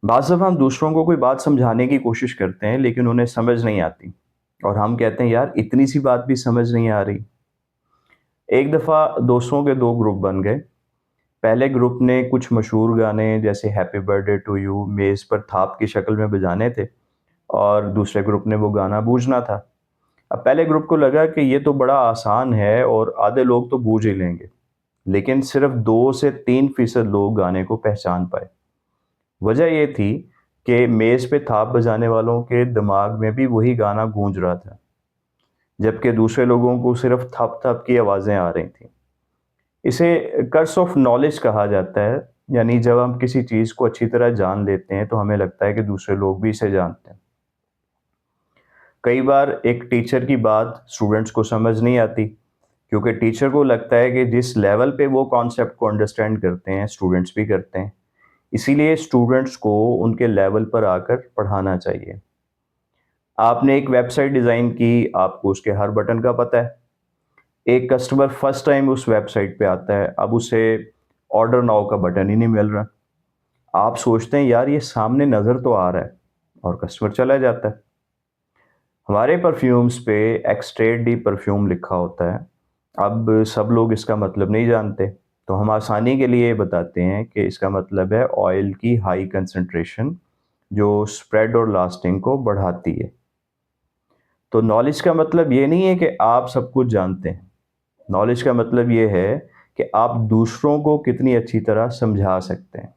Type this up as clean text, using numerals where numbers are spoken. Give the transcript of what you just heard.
बाज़ दफ़ा हम दूसरों को कोई बात समझाने की कोशिश करते हैं लेकिन उन्हें समझ नहीं आती और हम कहते हैं यार इतनी सी बात भी समझ नहीं आ रही। एक दफ़ा दोस्तों के 2 ग्रुप बन गए। पहले ग्रुप ने कुछ मशहूर गाने जैसे हैप्पी बर्थडे टू यू मेज़ पर थाप की शक्ल में बजाने थे और दूसरे ग्रुप ने वो गाना बूझना था। अब पहले ग्रुप को लगा कि ये तो बड़ा आसान है और आधे लोग तो बूझ ही लेंगे। लेकिन सिर्फ़ 2 से 3% लोग गाने को पहचान पाए। वजह ये थी कि मेज़ पे थाप बजाने वालों के दिमाग में भी वही गाना गूंज रहा था, जबकि दूसरे लोगों को सिर्फ थप-थप की आवाज़ें आ रही थीं। इसे कर्स ऑफ नॉलेज कहा जाता है, यानी जब हम किसी चीज़ को अच्छी तरह जान लेते हैं, तो हमें लगता है कि दूसरे लोग भी इसे जानते हैं। कई बार एक टीचर की बात स्टूडेंट्स को समझ नहीं आती, क्योंकि टीचर को लगता है कि जिस लेवल पे वो कॉन्सेप्ट को अंडरस्टैंड करते हैं, स्टूडेंट्स भी करते हैं। इसीलिए स्टूडेंट्स को उनके लेवल पर आकर पढ़ाना चाहिए। आपने एक वेबसाइट डिज़ाइन की, आपको उसके हर बटन का पता है। एक कस्टमर फर्स्ट टाइम उस वेबसाइट पे आता है, अब उसे ऑर्डर नाउ का बटन ही नहीं मिल रहा। आप सोचते हैं यार ये सामने नज़र तो आ रहा है और कस्टमर चला जाता है। हमारे परफ्यूम्स पे एक्सट्रेट डी परफ्यूम लिखा होता है। अब सब लोग इसका मतलब नहीं जानते, तो हम आसानी के लिए बताते हैं कि इसका मतलब है ऑयल की हाई कंसंट्रेशन जो स्प्रेड और लास्टिंग को बढ़ाती है। तो नॉलेज का मतलब ये नहीं है कि आप सब कुछ जानते हैं। नॉलेज का मतलब ये है कि आप दूसरों को कितनी अच्छी तरह समझा सकते हैं।